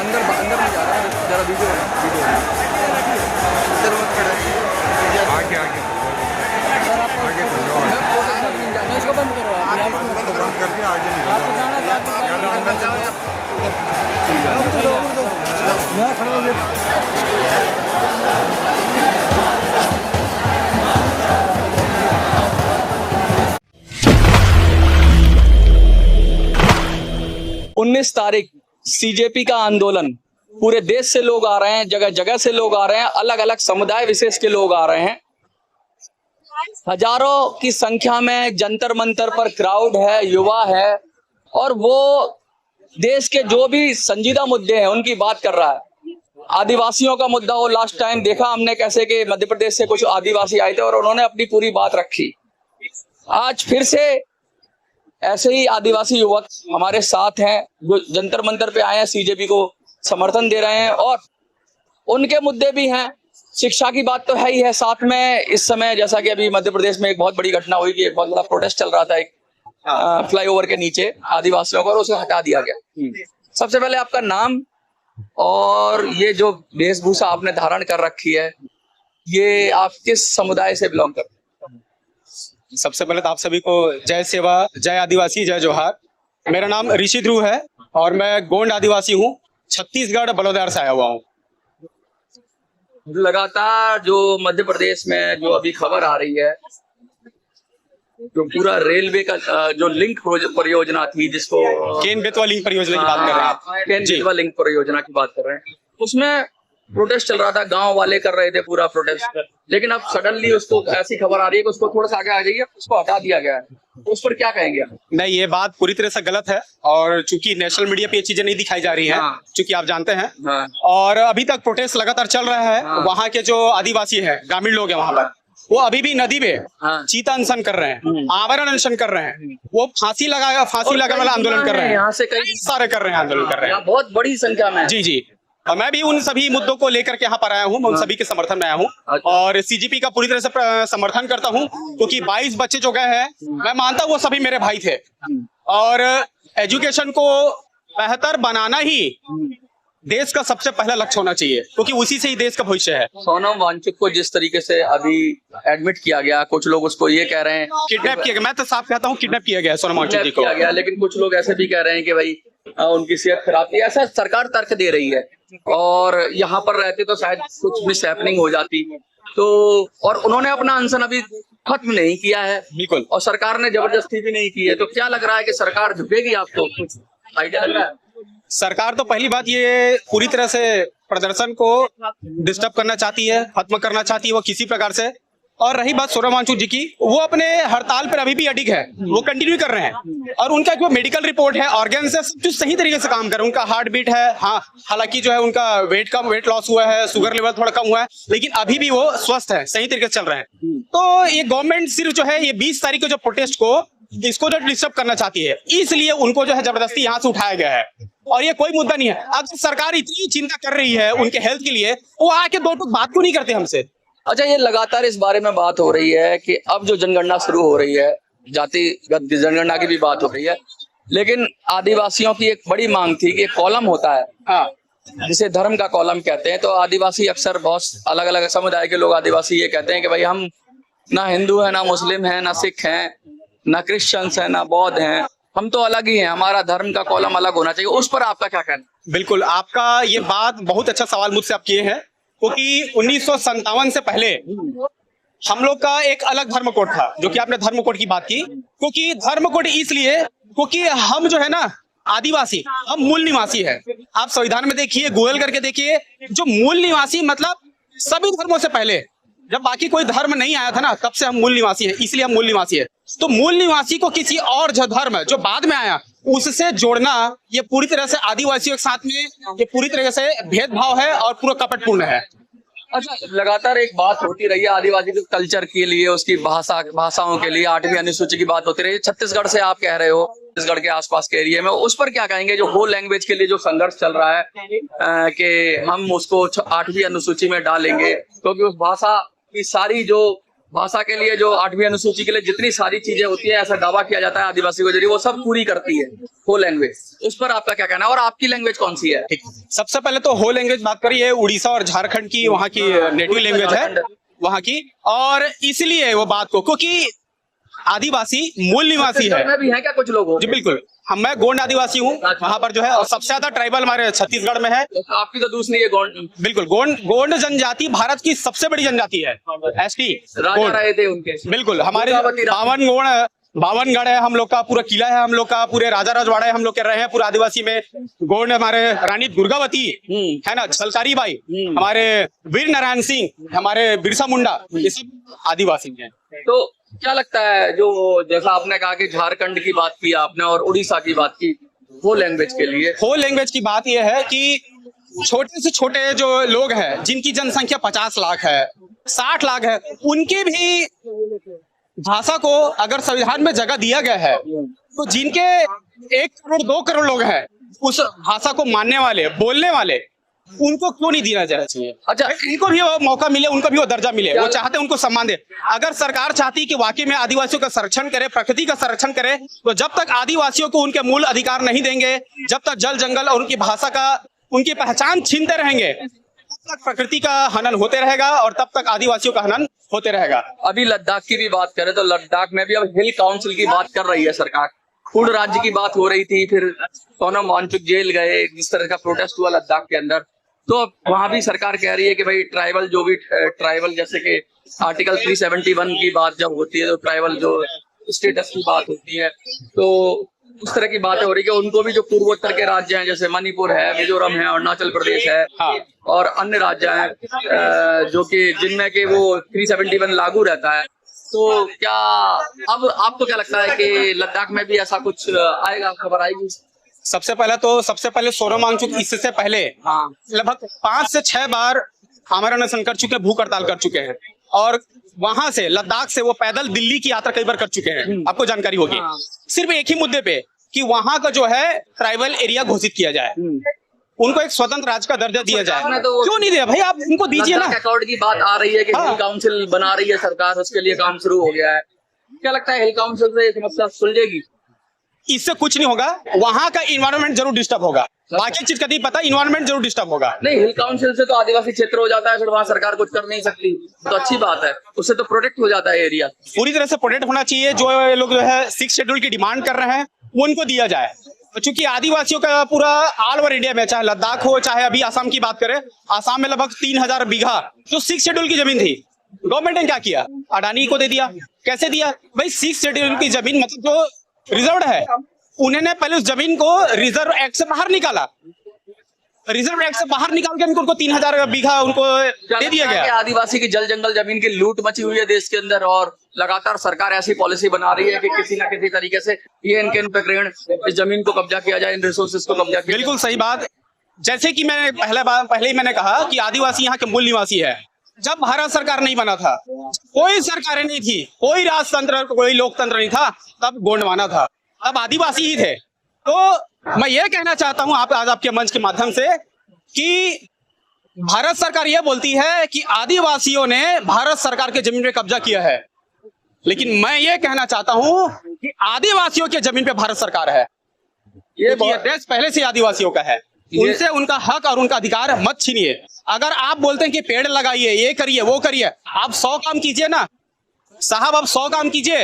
अंदर अंदर नहीं जा रहा है, जरा वीडियो वीडियो अंदर मत खड़ा आगे आगे आगे मैं इसको बंद करो बंद कर दिया आगे नहीं मैं खड़ा हो गया। 19 तारीख सीजेपी का आंदोलन, पूरे देश से लोग आ रहे हैं, जगह जगह से लोग आ रहे हैं, अलग अलग समुदाय विशेष के लोग आ रहे हैं। हजारों की संख्या में जंतर मंतर पर क्राउड है, युवा है, और वो देश के जो भी संजीदा मुद्दे हैं उनकी बात कर रहा है। आदिवासियों का मुद्दा हो, लास्ट टाइम देखा हमने कैसे कि मध्य प्रदेश से कुछ आदिवासी आए थे और उन्होंने अपनी पूरी बात रखी। आज फिर से ऐसे ही आदिवासी युवक हमारे साथ हैं जो जंतर मंतर पे आए हैं, सीजेपी को समर्थन दे रहे हैं, और उनके मुद्दे भी हैं। शिक्षा की बात तो है ही है, साथ में इस समय जैसा कि अभी मध्य प्रदेश में एक बहुत बड़ी घटना हुई कि एक बहुत बड़ा प्रोटेस्ट चल रहा था एक फ्लाईओवर के नीचे आदिवासियों को, और उसे हटा दिया गया। सबसे पहले आपका नाम और ये जो वेशभूषा आपने धारण कर रखी है, ये आप किस समुदाय से बिलोंग करते हैं? सबसे पहले तो आप सभी को जय सेवा, जय आदिवासी, जय जोहार। मेरा नाम ऋषि ध्रुव है और मैं गोंड आदिवासी हूँ, छत्तीसगढ़ बलौदार से आया हुआ हूँ। लगातार जो मध्य प्रदेश में जो अभी खबर आ रही है, जो पूरा रेलवे का जो लिंक परियोजना थी, जिसको केन बेतवा लिंक परियोजना की बात कर रहे हैं आप? केन बेतवा लिंक परियोजना की बात कर रहे हैं, उसमें प्रोटेस्ट चल रहा था, गांव वाले कर रहे थे पूरा प्रोटेस्ट, लेकिन अब सडनली उसको ऐसी खबर आ रही है कि उसको थोड़ा सा आगे आ जाइए, उसको हटा दिया गया है। उस पर क्या कहेंगे आप? नहीं, ये बात पूरी तरह से गलत है, और चूंकि नेशनल मीडिया पे ये चीजें नहीं दिखाई जा रही हैं, चूंकि आप जानते हैं, और अभी तक प्रोटेस्ट लगातार चल रहा है। वहाँ के जो आदिवासी है, ग्रामीण लोग हैं वहाँ पर, वो अभी भी नदी पे चीता अनशन कर रहे हैं, आवरण अनशन कर रहे हैं, वो फांसी लगाने वाला आंदोलन कर रहे हैं, यहाँ से कई सारे कर रहे हैं, आंदोलन कर रहे हैं बहुत बड़ी संख्या में। जी जी, और मैं भी उन सभी मुद्दों को लेकर के यहाँ पर आया हूँ, मैं उन सभी के समर्थन में आया हूँ, और सीजीपी का पूरी तरह से समर्थन करता हूँ, क्योंकि 22 बच्चे जो गए हैं, मैं मानता हूँ वो सभी मेरे भाई थे, और एजुकेशन को बेहतर बनाना ही देश का सबसे पहला लक्ष्य होना चाहिए, क्योंकि उसी से ही देश का भविष्य है। सोनम वांगचुक को जिस तरीके से अभी एडमिट किया गया, कुछ लोग उसको ये कह रहे हैं किडनैप किया गया, मैं तो साफ कहता हूँ किडनैप किया गया सोनम वांगचुक जी को किया गया, लेकिन कुछ लोग ऐसे भी कह रहे हैं कि भाई उनकी सेहत खराब थी, ऐसा सरकार तर्क दे रही है, और यहाँ पर रहते तो शायद कुछ मिस हैपनिंग हो जाती। तो और उन्होंने अपना अनशन अभी खत्म नहीं किया है, बिल्कुल, और सरकार ने जबरदस्ती भी नहीं की है। तो क्या लग रहा है कि सरकार झुकेगी? आपको कुछ आइडिया लग रहा है? सरकार तो पहली बात ये पूरी तरह से प्रदर्शन को डिस्टर्ब करना चाहती है, खत्म करना चाहती है वो किसी प्रकार से। और रही बात सोनम वांगचुक जी की, वो अपने हड़ताल पर अभी भी अडिग है, वो कंटिन्यू कर रहे हैं, और उनका जो मेडिकल रिपोर्ट है, ऑर्गन से जो सही तरीके से काम कर रहे हैं, उनका हार्ट बीट है, हाँ, हालांकि जो है उनका वेट लॉस हुआ है, शुगर लेवल थोड़ा कम हुआ है, लेकिन अभी भी वो स्वस्थ है, सही तरीके से चल रहे हैं। तो ये गवर्नमेंट सिर्फ जो है ये 20 तारीख को जो प्रोटेस्ट को इसको जो डिस्टर्ब करना चाहती है, इसलिए उनको जो है जबरदस्ती यहाँ से उठाया गया है, और ये कोई मुद्दा नहीं है। अगर सरकार इतनी चिंता कर रही है उनके हेल्थ के लिए, वो आके दो टूक बात क्यों नहीं करते हमसे? अच्छा, ये लगातार इस बारे में बात हो रही है कि अब जो जनगणना शुरू हो रही है, जातिगत जनगणना की भी बात हो रही है, लेकिन आदिवासियों की एक बड़ी मांग थी कि कॉलम होता है, जिसे धर्म का कॉलम कहते हैं। तो आदिवासी अक्सर बहुत अलग अलग समुदाय के लोग आदिवासी ये कहते हैं कि भाई हम ना हिंदू है, ना मुस्लिम है, ना सिख हैं, ना क्रिश्चियंस है, ना बौद्ध हैं, हम तो अलग ही हैं, हमारा धर्म का कॉलम अलग होना चाहिए। उस पर आपका क्या कहना? बिल्कुल, आपका ये बात बहुत अच्छा सवाल मुझसे आप किए हैं, क्योंकि 1957 से पहले हम लोग का एक अलग धर्म कोड था, जो कि आपने धर्म कोड की बात की, क्योंकि धर्म कोड इसलिए क्योंकि हम जो है ना आदिवासी, हम मूल निवासी है। आप संविधान में देखिए, गूगल करके देखिए, जो मूल निवासी मतलब सभी धर्मों से पहले, जब बाकी कोई धर्म नहीं आया था ना, तब से हम मूल निवासी है, इसलिए हम मूल निवासी है। तो मूल निवासी को किसी और जो धर्म जो बाद में आया उससे जोड़ना, ये पूरी तरह से आदिवासियों के साथ में ये पूरी तरह से भेदभाव है और पूरा कपटपूर्ण है। अच्छा, लगातार एक बात होती रही है आदिवासी के कल्चर के लिए, उसकी भाषाओं के लिए 8वीं अनुसूची की बात होती रही है। छत्तीसगढ़ से आप कह रहे हो, छत्तीसगढ़ के आसपास के एरिया में, उस पर क्या कहेंगे? जो हो लैंग्वेज के लिए जो संघर्ष चल रहा है कि हम उसको 8वीं अनुसूची में डालेंगे, क्योंकि उस भाषा की सारी जो भाषा के लिए जो 8वीं अनुसूची के लिए जितनी सारी चीजें होती है, ऐसा दावा किया जाता है आदिवासी को जरिए, वो सब पूरी करती है हो लैंग्वेज। उस पर आपका क्या कहना है, और आपकी लैंग्वेज कौन सी है? सबसे पहले तो हो लैंग्वेज बात करिए, उड़ीसा और झारखंड की वहाँ की नेटिव लैंग्वेज है वहाँ की, और इसलिए वो बात को, क्योंकि आदिवासी मूल निवासी है। में भी है क्या कुछ लोग? जी बिल्कुल, मैं गोंड आदिवासी हूँ वहाँ पर जो है, और सबसे ज्यादा ट्राइबल हमारे छत्तीसगढ़ में है। तो आपकी तो दूसरी है गोंड। बिल्कुल, गोंड जनजाति भारत की सबसे बड़ी जनजाति है। एसटी राजा रहे थे उनके। बिल्कुल, हमारे 52 गढ़ है हम लोग का, पूरा किला है हम लोग का, पूरे राजा राजवाड़ा है हम लोग के रहे हैं पूरे आदिवासी में। गोंड हमारे रानी दुर्गावती है ना, छलकारी बाई, हमारे वीर नारायण सिंह, हमारे बिरसा मुंडा, ये सब आदिवासी हैं। तो क्या लगता है, जो जैसा आपने कहा कि झारखंड की बात की आपने और उड़ीसा की बात की, हो लैंग्वेज के लिए, हो लैंग्वेज की बात यह है कि छोटे से छोटे जो लोग हैं जिनकी जनसंख्या 50 लाख है, 60 लाख है, उनके भी भाषा को अगर संविधान में जगह दिया गया है, तो जिनके 1 करोड़ 2 करोड़ लोग हैं उस भाषा को मानने वाले, बोलने वाले, उनको क्यों नहीं दिया जाना चाहिए? अच्छा, इनको भी वो मौका मिले, उनको भी वो दर्जा मिले, वो चाहते हैं उनको सम्मान दे। अगर सरकार चाहती कि वाकई में आदिवासियों का संरक्षण करे, प्रकृति का संरक्षण करे, तो जब तक आदिवासियों को उनके मूल अधिकार नहीं देंगे, जब तक जल जंगल और उनकी भाषा का, उनकी पहचान छीनते रहेंगे, तब तक प्रकृति का हनन होते रहेगा और तब तक आदिवासियों का हनन होते रहेगा। अभी लद्दाख की भी बात करें तो लद्दाख में भी अब हिल काउंसिल की बात कर रही है सरकार, पूर्ण राज्य की बात हो रही थी, फिर सोनम वांगचुक जेल गए, जिस तरह का प्रोटेस्ट हुआ लद्दाख के अंदर, तो वहां भी सरकार कह रही है कि भाई ट्राइबल जो भी ट्राइबल, जैसे कि आर्टिकल 371 की बात जब होती है, तो ट्राइबल जो स्टेटस की बात होती है, तो उस तरह की बातें हो रही है कि उनको भी जो पूर्वोत्तर के राज्य हैं, जैसे मणिपुर है, मिजोरम है, अरुणाचल प्रदेश है, और अन्य राज्य हैं जो कि जिनमें के वो 371 लागू रहता है, तो क्या अब आपको क्या लगता है कि लद्दाख में भी ऐसा कुछ आएगा, खबर आएगी? सबसे पहले सोनम वांगचुक इससे पहले लगभग 5 से 6 बार आमरण अनशन कर चुके हैं, भूख हड़ताल कर चुके हैं, और वहां से लद्दाख से वो पैदल दिल्ली की यात्रा कई बार कर चुके हैं, आपको जानकारी होगी। सिर्फ एक ही मुद्दे पे कि वहां का जो है ट्राइबल एरिया घोषित किया जाए, उनको एक स्वतंत्र राज्य का दर्जा दिया जाए। क्यों नहीं दिया भाई, आप उनको दीजिए ना। अकॉर्ड की बात आ रही है कि हिल काउंसिल बना रही है सरकार, उसके लिए काम शुरू हो गया है। क्या लगता है हिल काउंसिल से ये समस्या सुलझेगी? इससे कुछ नहीं होगा, वहां का इन्वायरमेंट जरूर डिस्टर्ब होगा, बाकी चीज का नहीं पता, इन्वायरमेंट जरूर डिस्टर्ब होगा। नहीं, हिल काउंसिल से तो आदिवासी क्षेत्र हो जाता है, फिर वहां सरकार कुछ कर नहीं सकती, तो अच्छी बात है, उससे तो प्रोटेक्ट हो जाता है एरिया। पूरी तरह से प्रोटेक्ट होना चाहिए। जो लोग जो है 6 शेड्यूल की डिमांड कर रहे हैं वो उनको दिया जाए, चूंकि आदिवासियों का पूरा ऑल ओवर इंडिया में, चाहे लद्दाख हो, चाहे अभी आसाम की बात करें, आसाम में लगभग 3000 बीघा जो 6 शेड्यूल की जमीन थी, गवर्नमेंट ने क्या किया, अडानी को दे दिया। कैसे दिया भाई? 6 शेड्यूल की जमीन मतलब जो रिजर्व है, उन्होंने पहले उस जमीन को रिजर्व एक्ट से बाहर निकाला, रिजर्व एक्ट से बाहर निकाल के उनको 3000 बीघा उनको दे दिया गया। आदिवासी की जल जंगल जमीन की लूट मची हुई है देश के अंदर, और लगातार सरकार ऐसी पॉलिसी बना रही है कि किसी ना किसी तरीके से ये इनके इन पे इस जमीन को कब्जा किया जाए, इन रिसोर्सेज को कब्जा किया। बिल्कुल सही बात। जैसे कि मैंने पहले ही मैंने कहा कि आदिवासी यहाँ के मूल निवासी है। जब भारत सरकार नहीं बना था, कोई सरकारें नहीं थी, कोई राजतंत्र, कोई लोकतंत्र नहीं था, तब गोंडवाना था, अब आदिवासी ही थे। तो मैं ये कहना चाहता हूं आज आपके मंच के माध्यम से कि भारत सरकार यह बोलती है कि आदिवासियों ने भारत सरकार के जमीन पे कब्जा किया है, लेकिन मैं ये कहना चाहता हूं कि आदिवासियों के जमीन पे भारत सरकार है। ये देश पहले से आदिवासियों का है, उनसे उनका हक और उनका अधिकार मत छीनिए। अगर आप बोलते हैं कि पेड़ लगाइए, ये करिए, वो करिए, आप 100 काम कीजिए ना साहब, आप 100 काम कीजिए,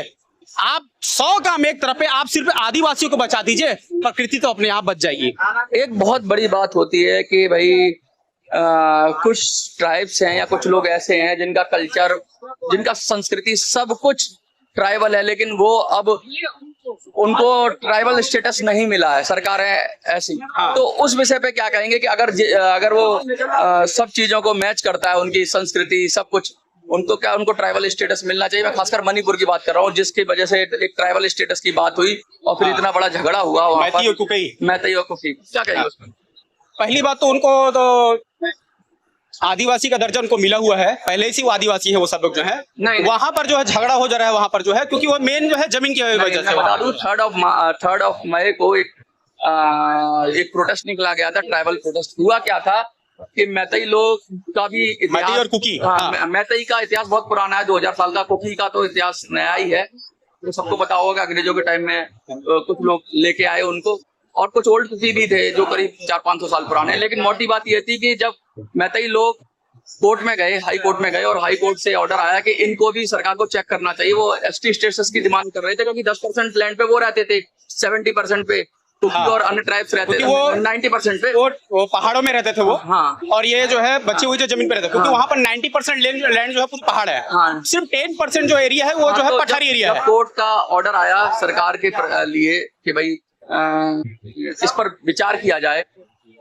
आप 100 काम एक तरफ पे, आप सिर्फ आदिवासियों को बचा दीजिए, प्रकृति तो अपने आप बच जाएगी। एक बहुत बड़ी बात होती है कि भाई कुछ ट्राइब्स हैं या कुछ लोग ऐसे हैं जिनका कल्चर, जिनका संस्कृति सब कुछ ट्राइबल है, लेकिन वो अब उनको ट्राइबल स्टेटस नहीं मिला है, सरकार है ऐसी। तो उस विषय पे क्या कहेंगे कि अगर वो सब चीजों को मैच करता है, उनकी संस्कृति सब कुछ, उनको ट्राइबल स्टेटस मिलना चाहिए। मैं खासकर मणिपुर की बात कर रहा हूँ, जिसकी वजह से एक ट्राइबल स्टेटस की बात हुई और फिर इतना बड़ा झगड़ा हुआ वहाँ पर। मैतेई और कुकी, क्या कहेंगे उसमें? पहली बात तो उनको तो आदिवासी का दर्जा उनको मिला हुआ है, पहले से वो आदिवासी है, वो सब लोग जो है वहां पर जो है झगड़ा हो जा रहा है वहां पर जो है, क्योंकि वो मेन जो है जमीन की वजह से। बता दूं 3rd of मई को एक प्रोटेस्ट निकला गया था, ट्राइबल प्रोटेस्ट हुआ। क्या था कि मैतई लोग का भी इतिहास, मैतई और कुकी, हाँ। मैतई का इतिहास बहुत पुराना है, 2000 साल का। कुकी का तो इतिहास नया ही है, तो सबको पता होगा। अंग्रेजों के टाइम में कुछ लोग लेके आए उनको, और कुछ ओल्ड कुकी भी थे जो करीब 400-500 साल पुराने। लेकिन मोटी बात ये थी कि जब मैतई लोग कोर्ट में गए, हाई कोर्ट में गए, और हाई कोर्ट से ऑर्डर आया कि इनको भी सरकार को चेक करना चाहिए। वो एसटी स्टेटस की डिमांड कर रहे थे, क्योंकि 10% लैंड पे वो रहते थे, 70% पे कुकी और अन्य ट्राइब्स रहते थे, 90% पे वो पहाड़ों में रहते थे वो। हाँ। और ये जो है बची हुई जो जमीन पे रहते हैं, क्योंकि वहाँ पर 90% लैंड जो है पूरा पहाड़ है। हाँ। सिर्फ 10% जो एरिया है वो जो है पठारी एरिया है। कोर्ट का ऑर्डर आया सरकार के लिए कि भाई इस पर विचार किया जाए,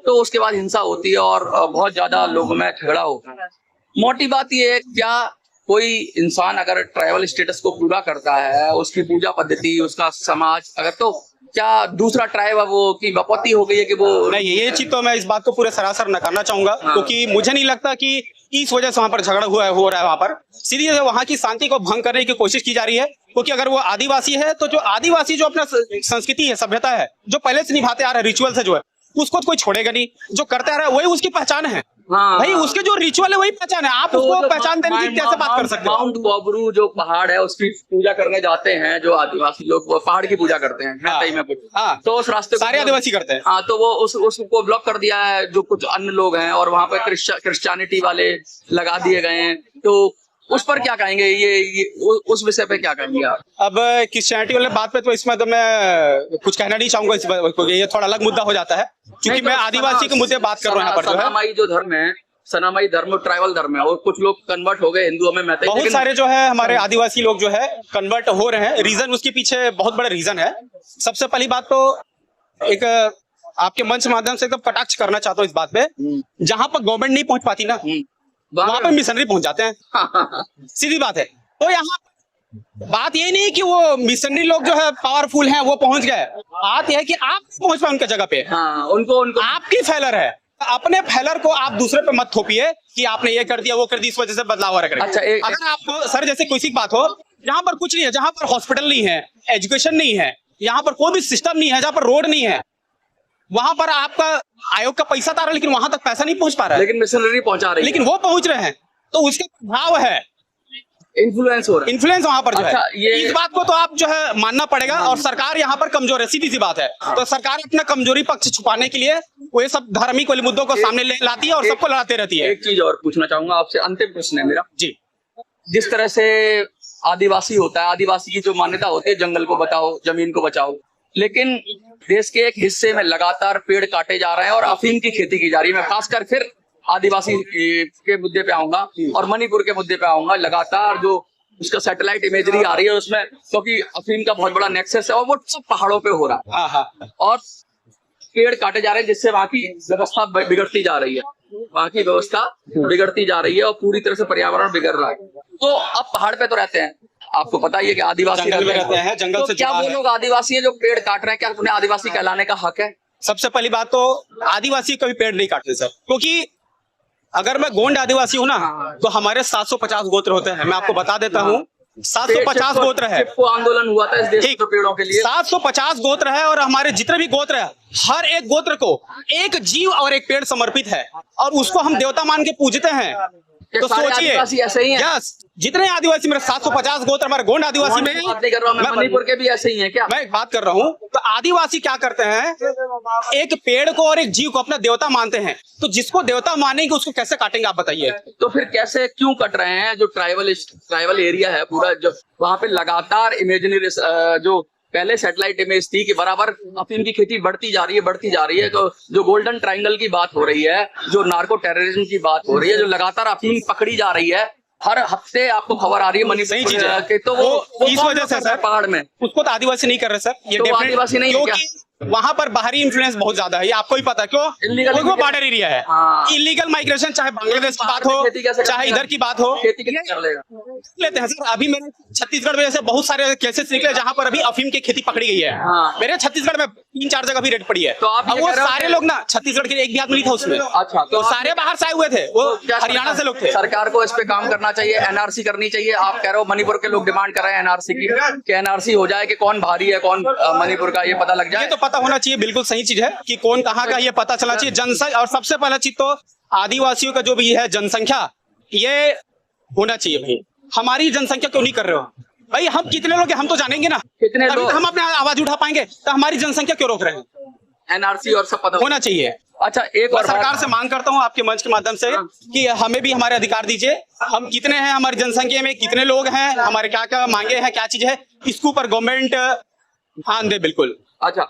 तो उसके बाद हिंसा होती है और बहुत ज्यादा लोगों में झगड़ा होता है। मोटी बात ये है, क्या कोई इंसान अगर ट्राइबल स्टेटस को पूरा करता है, उसकी पूजा पद्धति, उसका समाज, अगर तो क्या दूसरा ट्राइब है वो की विपत्ति हो गई है कि वो नहीं, ये चीज तो मैं इस बात को पूरे सरासर नकारना चाहूंगा। हाँ। क्योंकि मुझे नहीं लगता कि इस वजह से वहां पर झगड़ा हो रहा है। वहां पर सीधी वहां की शांति को भंग करने की कोशिश की जा रही है। क्योंकि अगर वो आदिवासी है तो जो आदिवासी जो अपना संस्कृति है, सभ्यता है, जो पहले से निभाते आ रहे रिचुअल से, जो है उसको तो कोई छोड़ेगा नहीं। जो करते आ रहा है वही उसकी पहचान है। हाँ। भाई उसके जो रिचुअल है वही पहचान है। आप तो उसको पहचान देने की कैसे बात कर सकते हो? माउंट बाबरू जो पहाड़ है उसकी पूजा करने जाते हैं जो आदिवासी लोग, वो पहाड़ की पूजा करते हैं मैतई में कुछ। हाँ। तो उस रास्ते सारे आदिवासी करते हैं। हाँ, तो वो उसको ब्लॉक कर दिया है जो कुछ अन्य लोग हैं, और वहां पे क्रिश्चियनिटी वाले लगा दिए गए हैं। तो उस पर क्या कहेंगे, ये उस विषय पे क्या कहेंगे आप? अब क्रिश्चियनिटी वाले बात पे तो इसमें तो मैं कुछ कहना नहीं चाहूंगा, क्योंकि ये थोड़ा अलग मुद्दा हो जाता है। क्योंकि मैं आदिवासी के मुद्दे बात कर रहा हूँ यहाँ पर। जो है सनामाई जो धर्म है, सनामाई धर्म ट्राइबल धर्म है, और कुछ लोग कन्वर्ट हो गए हिंदुओं में मैतई। बहुत सारे जो है हमारे आदिवासी लोग जो है कन्वर्ट हो रहे हैं। रीजन उसके पीछे बहुत बड़ा रीजन है। सबसे पहली बात तो एक आपके मंच के माध्यम से एकदम कटाक्ष करना चाहता हूँ इस बात पे, जहां पर गवर्नमेंट नहीं पहुंच पाती ना, वहां पे मिशनरी पहुंच जाते हैं। सीधी बात है। तो यहाँ बात ये नहीं कि वो मिशनरी लोग जो है पावरफुल हैं वो पहुंच गए, बात यह है कि आप पहुंच पाए उनके जगह पे। हाँ, उनको आपकी फेलर है। अपने फेलर को आप दूसरे पे मत थोपिए कि आपने ये कर दिया वो कर दिया, इस वजह से बदलाव हो रहा है। अच्छा, अगर आपको सर जैसे कोई सी बात हो जहां पर कुछ नहीं है, जहां पर हॉस्पिटल नहीं है, एजुकेशन नहीं है, यहाँ पर कोई भी सिस्टम नहीं है, जहां पर रोड नहीं है, वहां पर आपका आयोग का पैसा आ रहा है लेकिन वहां तक पैसा नहीं पहुंच पा रहा है। लेकिन मिशनरी पहुंचा रही है, लेकिन वो पहुंच रहे हैं, तो उसके प्रभाव है, इन्फ्लुएंस हो रहा है। इन्फ्लुएंस वहां पर जो अच्छा, है। इस बात को तो आप जो है मानना पड़ेगा। और सरकार यहाँ पर कमजोर है, सीधी सी बात है। तो सरकार अपना कमजोरी पक्ष छुपाने के लिए वो ये सब धार्मिक वाले मुद्दों को सामने लाती है और सबको लड़ाते रहती है। एक चीज और पूछना चाहूंगा आपसे, अंतिम प्रश्न है मेरा जी। जिस तरह से आदिवासी होता है, आदिवासी की जो मान्यता होती है, जंगल को बचाओ, जमीन को बचाओ, लेकिन देश के एक हिस्से में लगातार पेड़ काटे जा रहे हैं और अफीम की खेती की जा रही है। मैं खासकर फिर आदिवासी के मुद्दे पे आऊंगा और मणिपुर के मुद्दे पे आऊंगा। लगातार जो उसका सैटेलाइट इमेजरी आ रही है उसमें, क्योंकि अफीम का बहुत बड़ा नेक्सस है और वो सब पहाड़ों पे हो रहा है और पेड़ काटे जा रहे हैं, जिससे वहाँ की व्यवस्था बिगड़ती जा रही है, वहाँ की व्यवस्था बिगड़ती जा रही है और पूरी तरह से पर्यावरण बिगड़ रहा है। तो अब पहाड़ पे तो रहते हैं, आपको पता ही है कि आदिवासी जंगल में रहते हैं, जंगल से क्या वो लोग आदिवासी है जो पेड़ काट रहे हैं, क्या उन्हें आदिवासी कहलाने का हक है? सबसे पहली बात तो आदिवासी कभी पेड़ नहीं काटते सर, क्योंकि अगर मैं गोंड आदिवासी हूँ ना तो हमारे 750 गोत्र होते हैं। मैं आपको बता देता हूँ 750 गोत्र है। आंदोलन हुआ था इस देश के पेड़ों के लिए, 750 गोत्र है और हमारे जितने भी गोत्र है, हर एक गोत्र को एक जीव और एक पेड़ समर्पित है और उसको हम देवता मान के पूजते हैं। तो सोचिए, ऐसे ही है। यस, जितने आदिवासी मेरे 750 गोत्र हमारे गोंड आदिवासी में, बात नहीं कर रहा हूं मैं, मणिपुर के भी ऐसे ही हैं क्या? मैं बात कर रहा हूँ। तो आदिवासी क्या करते हैं, एक पेड़ को और एक जीव को अपना देवता मानते हैं। तो जिसको देवता मानेंगे उसको कैसे काटेंगे आप बताइए? तो फिर कैसे क्यों कट रहे हैं? जो ट्राइबल एरिया है पूरा, जो वहां पे लगातार इमेजिनरी जो पहले सैटेलाइट इमेज थी कि बराबर अफीम की खेती बढ़ती जा रही है, तो जो गोल्डन ट्रायंगल की बात हो रही है, जो नार्को टेररिज्म की बात हो रही है, जो लगातार अफीम पकड़ी जा रही है, हर हफ्ते आपको खबर आ रही है मणिपुर के, तो वो इस वजह से सर पहाड़ में उसको तो आदिवासी नहीं कर रहे सर, ये तो आदिवासी नहीं, क्योंकि वहां पर बाहरी इन्फ्लुएंस बहुत ज्यादा है, ये आपको ही पता है। क्यों? वो बॉर्डर एरिया है। इलीगल माइग्रेशन, चाहे बांग्लादेश की बात हो चाहे इधर की बात हो, खेती कैसे कर लेते हैं सर। अभी मेरे छत्तीसगढ़ में ऐसे बहुत सारे केसेस निकले जहां पर अभी अफीम की खेती पकड़ी गई है। मेरे छत्तीसगढ़ में 3-4 जगह भी रेड पड़ी है। तो आप वो सारे लोग ना, छत्तीसगढ़ के एक भी आदमी नहीं था उसमें। अच्छा, तो सारे बाहर से आए हुए थे, वो हरियाणा से लोग थे। सरकार को इस पे काम करना चाहिए, एनआरसी करनी चाहिए। आप कह रहे हो मणिपुर के लोग डिमांड कर रहे हैं एनआरसी की, कि एनआरसी हो जाए कि कौन भारी है कौन मणिपुर का, ये पता लग जाए। ये तो पता होना चाहिए, बिल्कुल सही चीज है कि कौन कहाँ का ये पता चलना चाहिए जनसंख्या। और सबसे पहला चीज तो आदिवासियों का जो भी है जनसंख्या, ये होना चाहिए भाई। हमारी जनसंख्या क्यों नहीं कर रहे हो भाई? हम कितने लोग हैं हम तो जानेंगे ना, कितने तभी लोग? तो हम अपने आवाज उठा पाएंगे। तो हमारी जनसंख्या क्यों रोक रहे हैं? एनआरसी और सब पता होना चाहिए। अच्छा, एक मैं और सरकार बात, से मांग करता हूं आपके मंच के माध्यम से कि हमें भी हमारे अधिकार दीजिए। हम कितने हैं, हमारी जनसंख्या में कितने लोग हैं, हमारे क्या क्या मांगे हैं, क्या चीज है, इसके ऊपर गवर्नमेंट ध्यान दे। बिल्कुल। अच्छा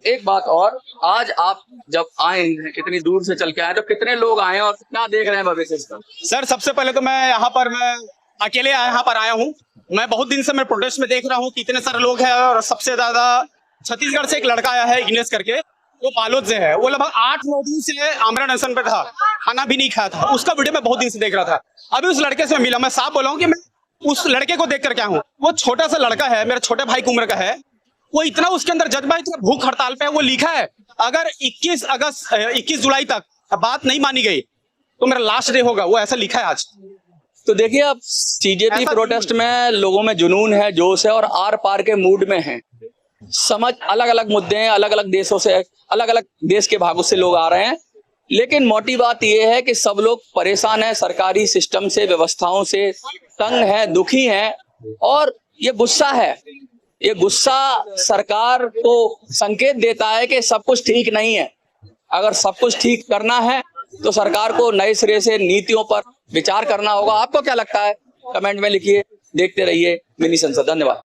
एक बात और, आज आप जब आए हैं, इतनी दूर से चल के आए, तो कितने लोग आए और कितना देख रहे हैं भविष्य इसका? सर सबसे पहले तो मैं अकेले यहाँ पर आया हूँ। मैं बहुत दिन से मैं प्रोटेस्ट में देख रहा हूँ कि इतने सारे लोग हैं, और सबसे ज्यादा छत्तीसगढ़ से एक लड़का आया है इग्नेश करके, वो बालोद से है। वो लगभग 8-9 दिन से आमरण अनशन पे था, खाना भी नहीं खाया था। उसका वीडियो मैं बहुत दिन से देख रहा था। अभी उस लड़के से मिला, मैं साफ बोला हूँ कि मैं उस लड़के को देख कर क्या हूँ। वो छोटा सा लड़का है, मेरे छोटे भाई की उम्र का है। वो इतना उसके अंदर जज्बा, इतना भूख हड़ताल पे है। वो लिखा है अगर 21 जुलाई तक बात नहीं मानी गई तो मेरा लास्ट डे होगा। वो ऐसा लिखा है आज। तो देखिए, अब सीजेपी ऐसा प्रोटेस्ट में लोगों में जुनून है, जोश है और आर पार के मूड में है। समझ अलग अलग मुद्दे हैं, अलग अलग देशों से, अलग अलग देश के भागों से लोग आ रहे हैं, लेकिन मोटी बात यह है कि सब लोग परेशान हैं सरकारी सिस्टम से, व्यवस्थाओं से, तंग हैं, दुखी हैं। और ये गुस्सा है, ये गुस्सा सरकार को संकेत देता है कि सब कुछ ठीक नहीं है। अगर सब कुछ ठीक करना है तो सरकार को नए सिरे से नीतियों पर विचार करना होगा। आपको क्या लगता है? कमेंट में लिखिए। देखते रहिए मिनी संसद। धन्यवाद।